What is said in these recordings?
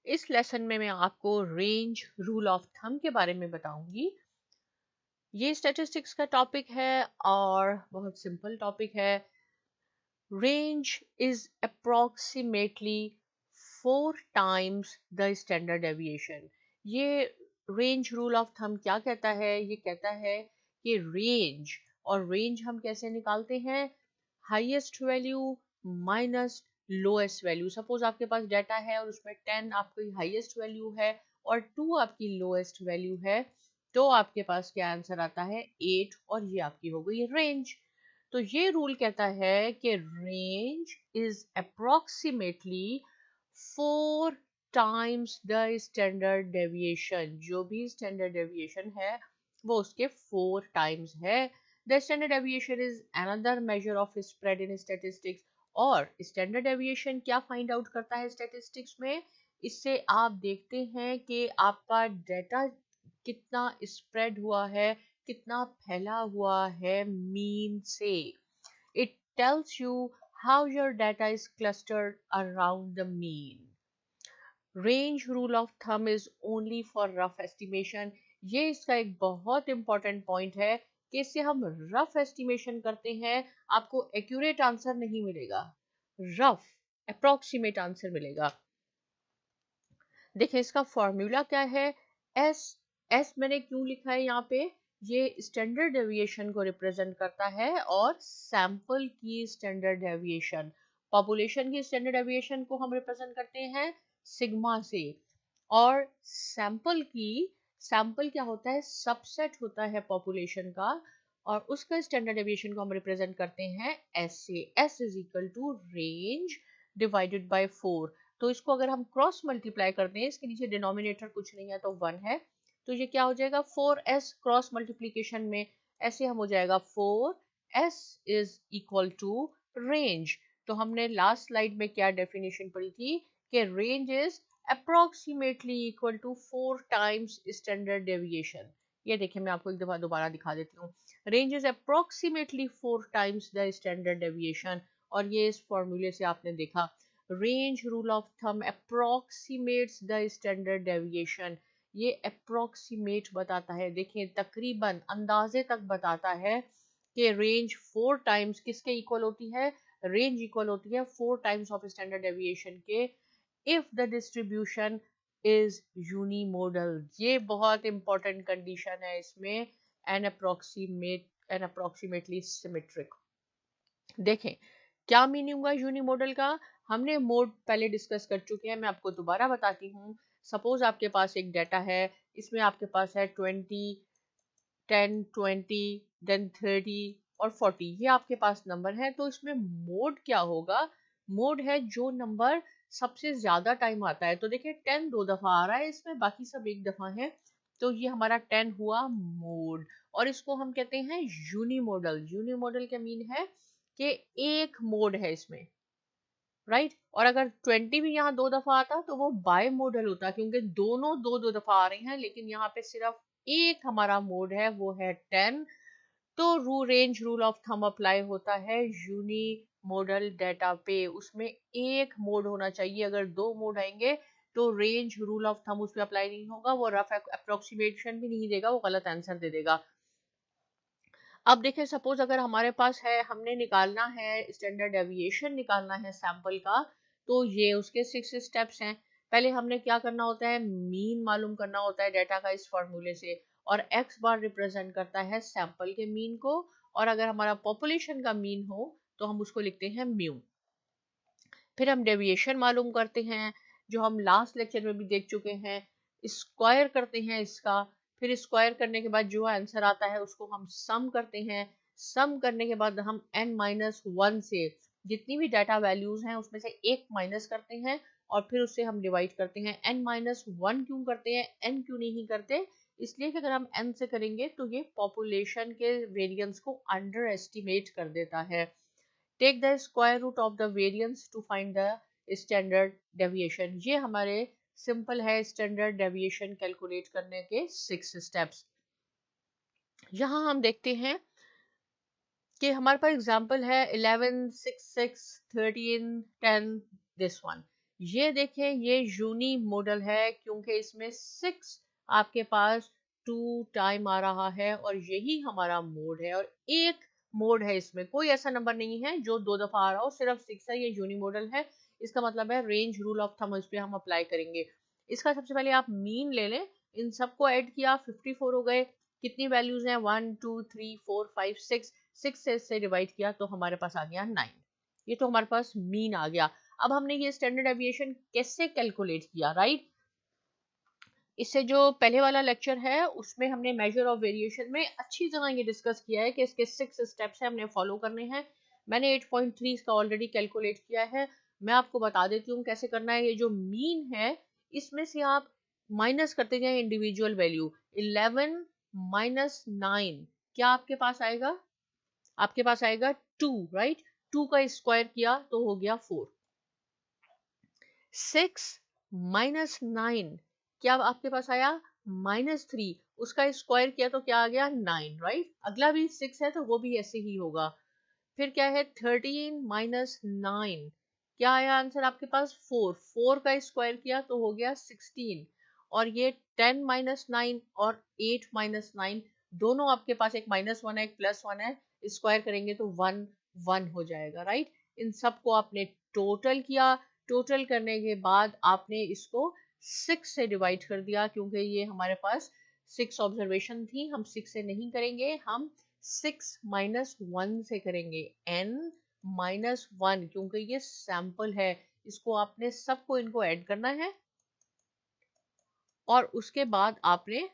इस लेसन में मैं आपको रेंज रूल ऑफ थंब के बारे में बताऊंगी। ये स्टैटिस्टिक्स का टॉपिक है और बहुत सिंपल टॉपिक है। Range is approximately 4 times the standard deviation. ये रेंज रूल ऑफ थंब क्या कहता है? ये कहता है कि रेंज हम कैसे निकालते हैं? Highest value minus lowest value. Suppose आपके पास डाटा है और उसमें 10 आपकी हाईएस्ट वैल्यू है और 2 आपकी लोएस्ट वैल्यू है, तो आपके पास क्या आंसर आता है? 8, और ये आपकी हो गई रेंज। तो ये रूल कहता है कि range is approximately 4 times the standard deviation. जो भी स्टैंडर्ड डेविएशन है वो उसके 4 times है। The standard deviation is another measure of spread in statistics. और स्टैंडर्ड डेविएशन क्या फाइंड आउट करता है स्टैटिस्टिक्स में? इससे आप देखते हैं कि आपका डाटा कितना स्प्रेड हुआ है, कितना फैला हुआ है मीन से। It tells you how your data is clustered around the mean. Range rule of thumb is only for rough estimation. ये इसका एक बहुत इंपॉर्टेंट पॉइंट है कि इससे हम रफ एस्टिमेशन करते हैं, आपको एक्यूरेट आंसर नहीं मिलेगा, रफ अप्रोक्सीमेट आंसर मिलेगा। देखिए इसका फॉर्मूला क्या है? एस एस मैंने क्यों लिखा है यहाँ पे? ये स्टैंडर्ड डेविएशन को रिप्रेजेंट करता है और सैंपल की स्टैंडर्ड डेविएशन, पॉपुलेशन की स्टैंडर्ड डेविएशन को हम रिप्रेजेंट करते हैं सिग्मा से। और सैंपल क्या होता है? सबसेट होता है पॉपुलेशन का, और उसका स्टैंडर्ड डेविएशन को हम रिप्रेजेंट करते हैं एस से। S is equal to range divided by 4। तो इसको अगर हम क्रॉस मल्टीप्लाई करते हैं, इसके नीचे डिनोमिनेटर कुछ नहीं है तो 1 है, तो ये क्या हो जाएगा? 4s क्रॉस मल्टीप्लीकेशन में ऐसे हम हो जाएगा 4s is equal to range. तो हमने लास्ट स्लाइड में क्या डेफिनेशन पढ़ी थी कि range is approximately equal to 4 times standard deviation. ये देखिए मैं आपको एक दफा दोबारा दिखा देती हूँ। Range is approximately 4 times the standard deviation, और ये इस फॉर्मूले से आपने देखा। Range rule of thumb approximates the standard deviation. ये अप्रोक्सीमेट बताता है, देखिए तकरीबन अंदाजे तक बताता है कि रेंज 4 टाइम्स किसके इक्वल होती है? रेंज इक्वल होती है 4 टाइम्स ऑफ स्टैंडर्ड डेविएशन के, इफ द डिस्ट्रीब्यूशन इज यूनिमोडल। ये बहुत इंपॉर्टेंट कंडीशन है इसमें, एन अप्रोक्सीमेटली सिमेट्रिक। देखें क्या मीनिंग हुआ यूनिमोडल का? हमने मोड पहले डिस्कस कर चुके हैं, मैं आपको दोबारा बताती हूँ। सपोज आपके पास एक डाटा है, इसमें आपके पास है 20, 10, 20, देन 30 और 40, ये आपके पास नंबर है। तो इसमें मोड क्या होगा? मोड है जो नंबर सबसे ज्यादा टाइम आता है। तो देखिए 10 2 दफा आ रहा है इसमें, बाकी सब एक दफा है, तो ये हमारा 10 हुआ मोड। और इसको हम कहते हैं यूनिमोडल। यूनिमोडल का मीन है कि एक मोड है इसमें, राइट। और अगर 20 भी यहाँ 2 दफा आता तो वो बाय मोडल होता, क्योंकि दोनों 2 2 दफा आ रही हैं, लेकिन यहाँ पे सिर्फ एक हमारा मोड है, वो है 10। तो range rule of thumb apply होता है यूनी मॉडल डाटा पे, उसमें एक मोड होना चाहिए। अगर 2 मोड आएंगे तो रेंज रूल ऑफ थंब उस पर अप्लाई नहीं होगा, वो रफ अप्रोक्सीमेशन भी नहीं देगा, वो गलत आंसर दे देगा। अब देखें सपोज अगर हमारे पास है, हमने निकालना है स्टैंडर्ड डेविएशन, निकालना है सैंपल का, तो ये उसके 6 स्टेप्स हैं। पहले हमने क्या करना होता है? मीन मालूम करना होता है डाटा का इस फॉर्मूले से, और एक्स बार रिप्रेजेंट करता है सैंपल के मीन को, और अगर हमारा पॉपुलेशन का मीन हो तो हम उसको लिखते हैं म्यू। फिर हम डेविएशन मालूम करते हैं, जो हम लास्ट लेक्चर में भी देख चुके हैं। स्क्वायर करते हैं इसका, फिर स्क्वायर करने के बाद जो आंसर आता है उसको हम सम करते हैं। सम करने के बाद हम n-1 से जितनी भी डाटा वैल्यूज हैं उसमें से एक माइनस करते हैं, और फिर उससे हम डिवाइड करते हैं। n-1 क्यों करते हैं, n क्यों नहीं करते? इसलिए कि अगर हम n से करेंगे तो ये पॉपुलेशन के वेरिएंस को अंडर एस्टिमेट कर देता है। Take the square root of the variance to find the standard deviation. ये हमारे सिंपल है स्टैंडर्ड डेविएशन कैलकुलेट करने के 6 स्टेप्स। यहाँ हम देखते हैं कि हमारे पास एग्जांपल है 11, 6, 6, 13, 10, दिस वन। ये देखें, ये यूनी मॉडल है क्योंकि इसमें 6 आपके पास 2 टाइम आ रहा है और यही हमारा मोड है, और एक मोड है, इसमें कोई ऐसा नंबर नहीं है जो 2 दफा आ रहा हो, सिर्फ 6 है। ये यूनी मॉडल है, इसका मतलब है रेंज रूल ऑफ थंब इस पे हम अप्लाई करेंगे। इसका सबसे पहले आप मीन ले लें, इन सबको ऐड किया 54 हो गए। कितनी वैल्यूज हैं? 1 2 3 4 5 6, 6 से इससे डिवाइड किया तो हमारे पास आ गया 9। ये तो हमारे पास मीन आ गया। अब हमने ये स्टैंडर्ड डेविएशन कैसे कैलकुलेट किया, राइट? इससे जो पहले वाला लेक्चर है उसमें हमने मेजर ऑफ वेरिएशन में अच्छी तरह ये डिस्कस किया है कि इसके 6 स्टेप्स हैं, हमने फॉलो करने हैं। मैंने 8.3 इसका ऑलरेडी कैलकुलेट किया है, मैं आपको बता देती हूँ कैसे करना है। ये जो मीन है इसमें से आप माइनस करते जाए इंडिविजुअल वैल्यू। 11 माइनस 9 क्या आपके पास आएगा? आपके पास आएगा 2, राइट? 2 का स्क्वायर किया तो हो गया 4। 6 माइनस 9 क्या आपके पास आया? -3, उसका स्क्वायर किया तो क्या आ गया? 9, राइट? अगला भी 6 है तो वो भी ऐसे ही होगा। फिर क्या है? 13 माइनस 9 क्या आया आंसर आपके पास? 4। 4 का स्क्वायर किया तो हो गया 16। और ये 10 माइनस 9 और 8 माइनस 9 दोनों आपके पास, एक -1 है एक +1 है, स्क्वायर करेंगे तो 1 1 हो जाएगा, राइट? इन सबको आपने टोटल किया, टोटल करने के बाद आपने इसको 6 से डिवाइड कर दिया, क्योंकि ये हमारे पास 6 ऑब्जर्वेशन थी, हम 6 से नहीं करेंगे, हम 6 माइनस 1 से करेंगे। n माइनस 1 क्योंकि ये सैंपल है, इसको आपने सबको इनको ऐड करना है और उसके बाद आपने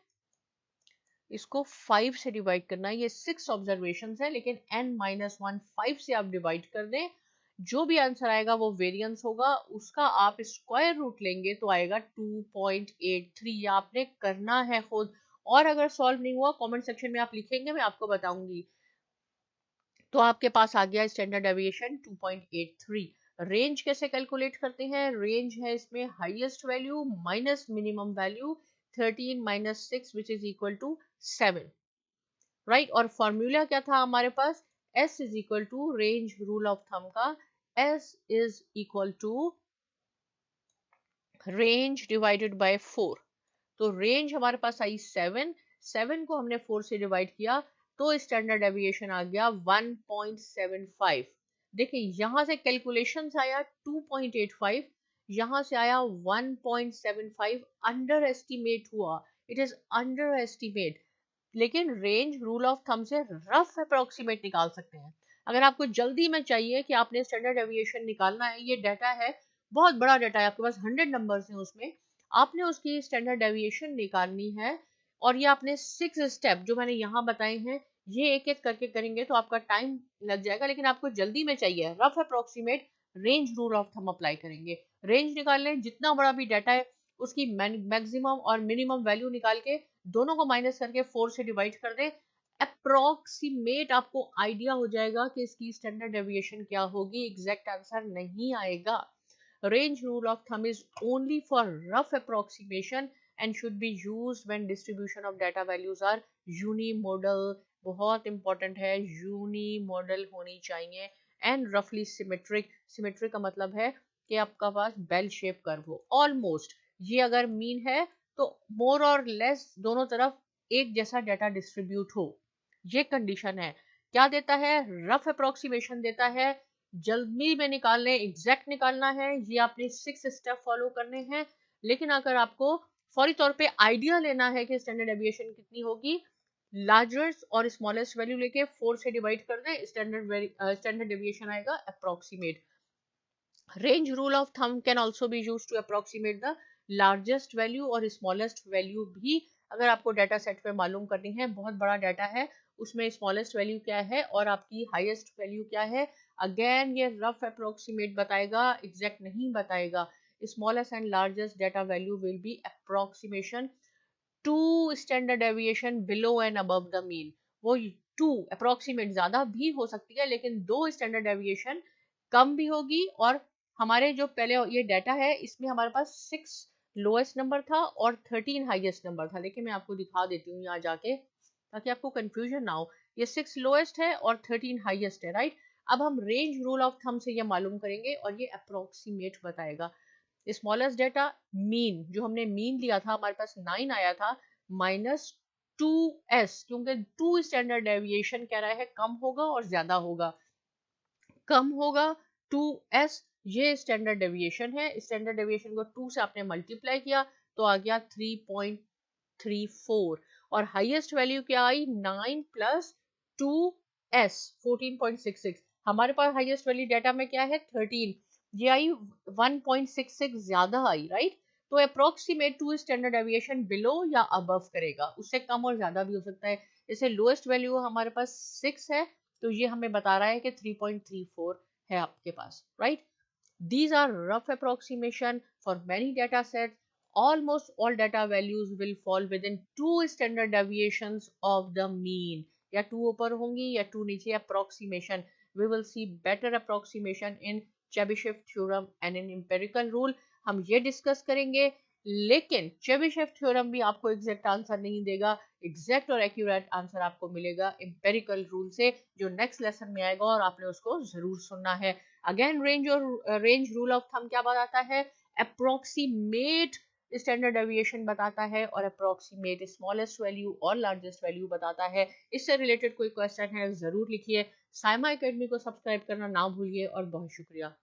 इसको 5 से डिवाइड करना है। ये 6 ऑब्जर्वेशन है, लेकिन n माइनस 1 5 से आप डिवाइड कर दें, जो भी आंसर आएगा वो वेरिएंस होगा, उसका आप स्क्वायर रूट लेंगे तो आएगा 2.83। आपने करना है खुद, और अगर सॉल्व नहीं हुआ कमेंट सेक्शन में आप लिखेंगे, मैं आपको बताऊंगी। तो आपके पास आ गया स्टैंडर्ड डेविएशन 2.83। रेंज कैसे कैलकुलेट करते हैं? रेंज है इसमें highest value minus minimum value, 13 minus 6 which is equal to 7, right? और फॉर्मूला क्या था हमारे पास? S is equal to range rule of thumb का, S is equal to range divided by 4। तो रेंज हमारे पास आई 7, 7 को हमने 4 से डिवाइड किया तो स्टैंडर्ड डेविएशन आ गया 1.75। देखिए यहाँ से कैलकुलेशंस आया 2.85, यहाँ से आया 1.75, अंडर एस्टिमेट हुआ, इट इज अंडर एस्टिमेट। लेकिन रेंज रूल ऑफ थंब से रफ अप्रोक्सीमेट निकाल सकते हैं। अगर आपको जल्दी में चाहिए कि आपने स्टैंडर्ड डेविएशन निकालना है, ये डाटा है, बहुत बड़ा डाटा है, आपके पास 100 नंबर्स हैं उसमें, आपने उसकी स्टैंडर्ड डेविएशन निकालनी है, और ये आपने 6 स्टेप जो मैंने यहाँ बताए हैं, ये एक एक करके करेंगे तो आपका टाइम लग जाएगा। लेकिन आपको जल्दी में चाहिए rough approximate, range rule of thumb apply करेंगे। रेंज निकाल लें, जितना बड़ा भी डाटा है उसकी मैक्सिमम और मिनिमम वैल्यू निकाल के दोनों को माइनस करके 4 से डिवाइड कर दें, अप्रोक्सीमेट आपको आइडिया हो जाएगा कि इसकी स्टैंडर्ड डेविएशन क्या होगी। एग्जैक्ट आंसर नहीं आएगा। Range rule of thumb is only for rough approximation and should be used when distribution of data values are unimodal। बहुत इंपॉर्टेंट है, यूनिमॉडल होनी चाहिए, एंड रफली सिमेट्रिक। सिमेट्रिक का मतलब है कि आपका पास बेल शेप कर्व हो ऑलमोस्ट। ये अगर मीन है तो मोर और लेस दोनों तरफ एक जैसा डाटा डिस्ट्रीब्यूट हो, ये कंडीशन है। क्या देता है? रफ अप्रोक्सीमेशन देता है, जल्दी में निकालने, एग्जैक्ट निकालना है, ये आपने 6 स्टेप फॉलो करने हैं। लेकिन अगर आपको फौरी तौर पे आइडिया लेना है कि स्टैंडर्ड डेविएशन कितनी होगी, लार्जेस्ट और स्मॉलेस्ट वैल्यू लेके 4 से डिवाइड कर दें, स्टैंडर्ड डेविएशन आएगा approximate. Range rule of thumb can also be used to approximate the largest value और स्मॉलेस्ट वैल्यू भी। अगर आपको डाटा सेट पे मालूम करनी है, बहुत बड़ा डाटा है, उसमें स्मॉलेस्ट वैल्यू क्या है और आपकी हाईएस्ट वैल्यू क्या है, अगेन ये रफ अप्रोक्सीमेट बताएगा, एग्जैक्ट नहीं बताएगा। Smallest and largest data value will be approximation to standard deviation below and above the mean. वो 2 अप्रोक्सीमेट ज्यादा भी हो सकती है, लेकिन 2 स्टैंडर्ड डेविएशन कम भी होगी। और हमारे जो पहले ये डाटा है इसमें हमारे पास 6 लोएस्ट नंबर था और 13 हाईएस्ट नंबर था। लेकिन मैं आपको दिखा देती हूँ यहाँ जाके, ताकि आपको कंफ्यूजन ना हो। ये 6 लोएस्ट है और 13 हाईएस्ट है, राइट? अब हम रेंज रूल ऑफ थंब से ये मालूम करेंगे और ये अप्रोक्सीमेट बताएगा। स्मॉलेस्ट डेटा मीन, जो हमने मीन लिया था हमारे पास 9 आया था, माइनस 2s, क्योंकि 2 स्टैंडर्ड डेविएशन कह रहा है कम होगा और ज्यादा होगा। कम होगा 2s, ये स्टैंडर्ड डेविएशन है, स्टैंडर्ड डेविएशन को 2 से आपने मल्टीप्लाई किया तो आ गया 3.34, और हाईएस्ट वैल्यू क्या आई 9 प्लस 2s 14.66। हमारे पास हाईएस्ट वैल्यू डाटा में क्या है 13, ये आई 1.66 ज्यादा आई, राइट। तो approximate to standard deviation below या अबव करेगा, उससे कम और ज्यादा भी हो सकता है। जैसे लोएस्ट वैल्यू हमारे पास 6 है, तो ये हमें बता रहा है कि 3.34 है आपके पास, right. These are rough approximation for many data sets. Almost all data values will fall within 2 standard deviations of the mean. या 2 ऊपर होंगी या 2 नीचे, approximation. We will see better approximation in Chebyshev theorem and in empirical rule. हम ये discuss करेंगे, लेकिन Chebyshev theorem भी आपको एग्जैक्ट आंसर नहीं देगा, एग्जैक्ट और एक्यूरेट आंसर आपको मिलेगा एम्पेरिकल रूल से, जो नेक्स्ट लेसन में आएगा और आपने उसको जरूर सुनना है। Again range rule of thumb क्या बताता है, अप्रोक्सीमेट स्टैंडर्ड डेविएशन बताता है, और अप्रोक्सीमेट स्मॉलेस्ट वैल्यू और लार्जेस्ट वैल्यू बताता है। इससे रिलेटेड कोई क्वेश्चन है जरूर लिखिए। साइमा एकेडमी को सब्सक्राइब करना ना भूलिए, और बहुत शुक्रिया।